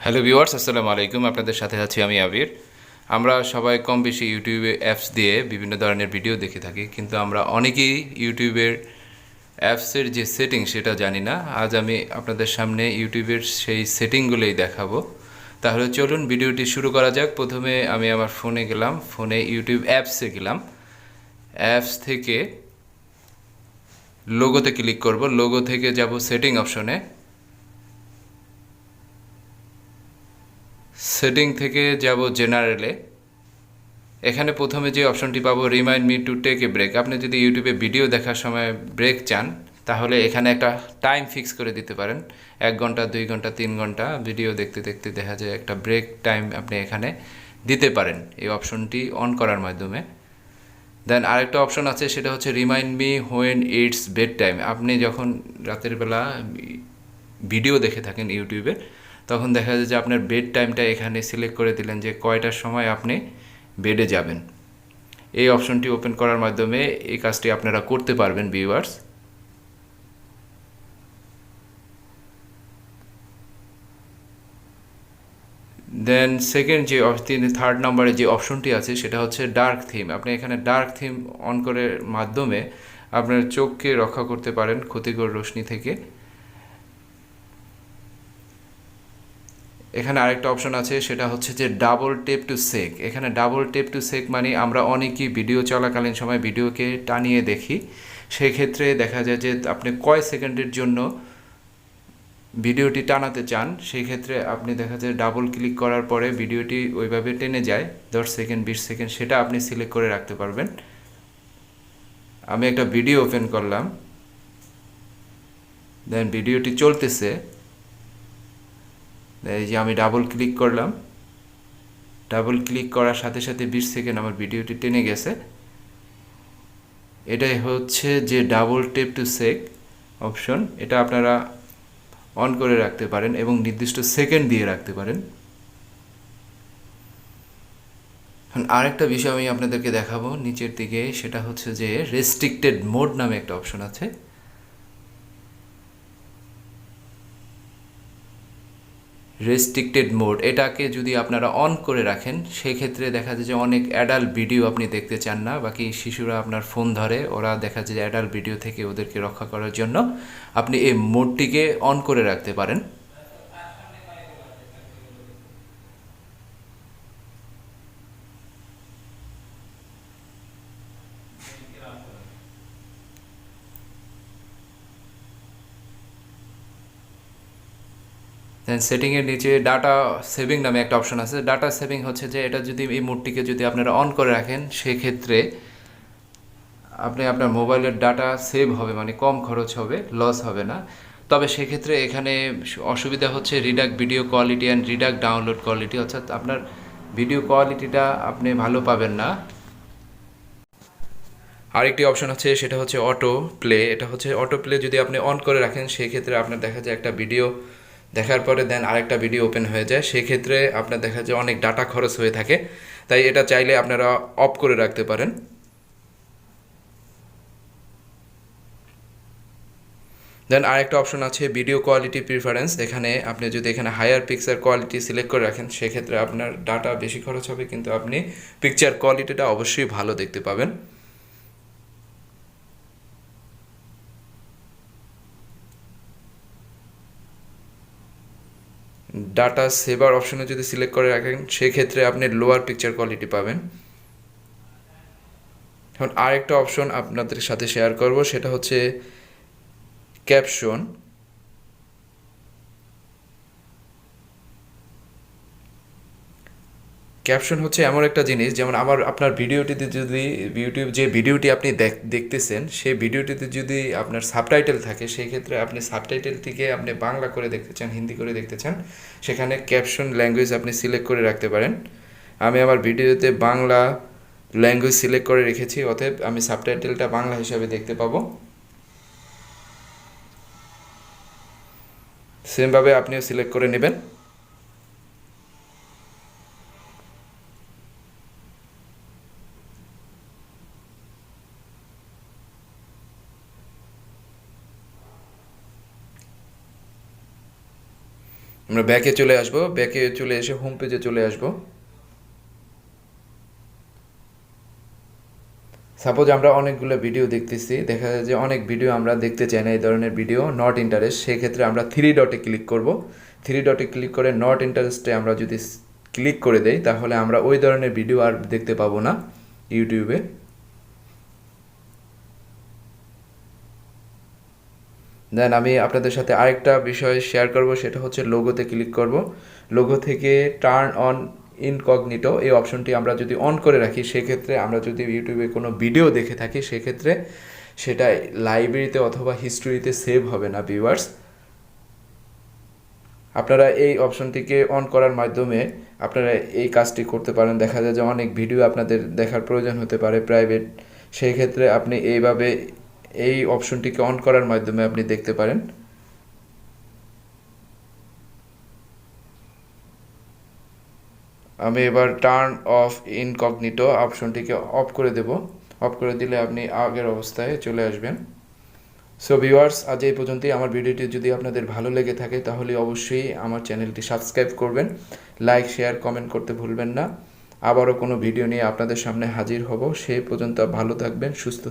Hello viewers, আসসালামু আলাইকুম। আপনাদের সাথে আছি আমি আবির। আমরা সবাই কম বেশি ইউটিউবে অ্যাপস দিয়ে বিভিন্ন ধরনের ভিডিও দেখে থাকি, কিন্তু আমরা অনেকেই ইউটিউবের অ্যাপসের যে সেটিং সেটা জানি না। আজ আমি আপনাদের সামনে ইউটিউবের সেই সেটিংগুলোই দেখাবো। তাহলে চলুন ভিডিওটি শুরু করা যাক। প্রথমে আমি আমার ফোনে গেলাম, ফোনে ইউটিউব অ্যাপসে গেলাম। অ্যাপস থেকে লোগোতে ক্লিক করব, লোগো থেকে যাব সেটিং অপশনে। সেটিং থেকে যাব জেনারেলে। এখানে প্রথমে যে অপশনটি পাবো remind me to take a break. আপনি যদি ইউটিউবে ভিডিও দেখার সময় ব্রেক চান, তাহলে এখানে একটা টাইম ফিক্স করে দিতে পারেন। 1 ঘন্টা, 2 ঘন্টা, 3 ঘন্টা ভিডিও দেখতে দেখতে দেখা যায় একটা ব্রেক টাইম আপনি এখানে দিতে পারেন এই অপশনটি অন করার মাধ্যমে। দেন আরেকটা অপশন আছে, সেটা হচ্ছে remind me when it's bed time. আপনি যখন রাতের বেলা ভিডিও দেখে থাকেন ইউটিউবে, তখন দেখা যায় যে আপনার বেড টাইমটা এখানে সিলেক্ট করে দিলেন যে কয়টার সময় আপনি বেডে যাবেন। এই অপশনটি ওপেন করার মাধ্যমে এই কাজটি আপনারা করতে পারবেন ভিউয়ার্স। দেন সেকেন্ড যে থার্ড নম্বরে যে অপশনটি আছে সেটা হচ্ছে ডার্ক থিম। আপনি এখানে ডার্ক থিম অন করার মাধ্যমে আপনার চোখকে রক্ষা করতে পারেন ক্ষতিকর রশ্মি থেকে। এখানে আরেকটা অপশন আছে, সেটা হচ্ছে যে ডাবল টেপ টু সেক। এখানে ডাবল টেপ টু সেক মানে আমরা অনেকেই ভিডিও চলাকালীন সময় ভিডিওকে টানিয়ে দেখি। সেই ক্ষেত্রে দেখা যায় যে আপনি কয় সেকেন্ডের জন্য ভিডিওটি টানাতে চান, সেই ক্ষেত্রে আপনি দেখা যায় ডাবল ক্লিক করার পরে ভিডিওটি ওইভাবে টেনে যায় 10 সেকেন্ড, 20 সেকেন্ড, সেটা আপনি সিলেক্ট করে রাখতে পারবেন। আমি একটা ভিডিও ওপেন করলাম, দেন ভিডিওটি চলতেছে, এই যে আমি ডাবল ক্লিক করলাম, ডাবল ক্লিক করার সাথে সাথে 20 সেকেন্ড আমার ভিডিওটি টেনে গেছে। এটাই হচ্ছে যে ডাবল টেপ টু সেক অপশন। এটা আপনারা অন করে রাখতে পারেন এবং নির্দিষ্ট সেকেন্ড দিয়ে রাখতে পারেন। আরেকটা বিষয় আমি আপনাদেরকে দেখাবো নিচের দিকে, সেটা হচ্ছে যে রেস্ট্রিক্টেড মোড নামে একটা অপশন আছে। রেস্ট্রিক্টেড মোড এটাকে যদি আপনারা অন করে রাখেন, সেক্ষেত্রে দেখা যায় যে অনেক অ্যাডাল্ট ভিডিও আপনি দেখতে চান না, বাকি শিশুরা আপনার ফোন ধরে, ওরা দেখা যায় যে অ্যাডাল্ট ভিডিও থেকে ওদেরকে রক্ষা করার জন্য আপনি এই মোডটিকে অন করে রাখতে পারেন। দেন সেটিংয়ের নিচে ডাটা সেভিং নামে একটা অপশন আছে। ডাটা সেভিং হচ্ছে যে এটা যদি এই মোডটিকে যদি আপনারা অন করে রাখেন, সেক্ষেত্রে আপনি আপনার মোবাইলের ডাটা সেভ হবে, মানে কম খরচ হবে, লস হবে না। তবে সেক্ষেত্রে এখানে অসুবিধা হচ্ছে reduced video quality and reduced download quality, অর্থাৎ আপনার ভিডিও কোয়ালিটিটা আপনি ভালো পাবেন না। আরেকটি অপশন আছে, সেটা হচ্ছে অটো প্লে। এটা হচ্ছে অটো প্লে যদি আপনি অন করে রাখেন, সেই ক্ষেত্রে আপনার দেখা যায় একটা ভিডিও দেখার পরে দেন আরেকটা ভিডিও ওপেন হয়ে যায়, সেক্ষেত্রে আপনার দেখা যায় অনেক ডাটা খরচ হয়ে থাকে। তাই এটা চাইলে আপনারা অফ করে রাখতে পারেন। দেন আরেকটা অপশন আছে ভিডিও কোয়ালিটি প্রিফারেন্স। এখানে আপনি যদি এখানে হায়ার পিকচার কোয়ালিটি সিলেক্ট করে রাখেন, সেক্ষেত্রে আপনার ডাটা বেশি খরচ হবে, কিন্তু আপনি পিকচার কোয়ালিটিটা অবশ্যই ভালো দেখতে পাবেন। ডাটা সেভার অপশনে যদি সিলেক্ট করে রাখেন, সেক্ষেত্রে আপনি লোয়ার পিকচার কোয়ালিটি পাবেন। এখন আরেকটা অপশন আপনাদের সাথে শেয়ার করব, সেটা হচ্ছে ক্যাপশন। ক্যাপশন হচ্ছে এমন একটা জিনিস, যেমন আপনার ভিডিওটিতে যদি ইউটিউব যে ভিডিওটি আপনি দেখতেছেন, সেই ভিডিওটিতে যদি আপনার সাবটাইটেল থাকে, সেই ক্ষেত্রে আপনি সাবটাইটেলটিকে আপনি বাংলা করে দেখতে চান, হিন্দি করে দেখতে চান, সেখানে ক্যাপশন ল্যাঙ্গুয়েজ আপনি সিলেক্ট করে রাখতে পারেন। আমি আমার ভিডিওতে বাংলা ল্যাঙ্গুয়েজ সিলেক্ট করে রেখেছি, অতএব আমি সাবটাইটেলটা বাংলা হিসাবে দেখতে পাবো। সেমভাবে আপনিও সিলেক্ট করে নেবেন। আমরা ব্যাকে চলে আসব, ব্যাকে চলে এসে হোম পেজে চলে আসব। সাপোজ আমরা অনেকগুলো ভিডিও দেখতেছি, দেখা যায় যে অনেক ভিডিও আমরা দেখতে চাই না, এই ধরনের ভিডিও নট ইন্টারেস্ট, সেক্ষেত্রে আমরা থ্রি ডটে ক্লিক করব। থ্রি ডটে ক্লিক করে নট ইন্টারেস্টে আমরা যদি ক্লিক করে দেই, তাহলে আমরা ওই ধরনের ভিডিও আর দেখতে পাবো না ইউটিউবে। দেন আমি আপনাদের সাথে আরেকটা বিষয় শেয়ার করব, সেটা হচ্ছে লোগোতে ক্লিক করব। লোগো থেকে টার্ন অন ইনকগনিটো এই অপশনটি আমরা যদি অন করে রাখি, সেক্ষেত্রে আমরা যদি ইউটিউবে কোনো ভিডিও দেখে থাকি, সেক্ষেত্রে সেটা লাইব্রেরিতে অথবা হিস্ট্রিতে সেভ হবে না ভিউয়ার্স। আপনারা এই অপশনটিকে অন করার মাধ্যমে আপনারা এই কাজটি করতে পারেন। দেখা যায় যে অনেক ভিডিও আপনাদের দেখার প্রয়োজন হতে পারে প্রাইভেট, সেই ক্ষেত্রে আপনি এইভাবে এই অপশনটিকে অন করার মাধ্যমে আপনি দেখতে পারেন। আমি এবার টার্ন অফ ইনকগনিটো অপশনটিকে অফ করে দেব। অফ করে দিলে আপনি আগের অবস্থায় চলে আসবেন। সো ভিউয়ার্স, আজ এই পর্যন্তই। আমার ভিডিওটি যদি আপনাদের ভালো লেগে থাকে তাহলে অবশ্যই আমার চ্যানেলটি সাবস্ক্রাইব করবেন, লাইক শেয়ার কমেন্ট করতে ভুলবেন না। আবারও কোনো ভিডিও নিয়ে আপনাদের সামনে হাজির হব। সেই পর্যন্ত ভালো থাকবেন, সুস্থ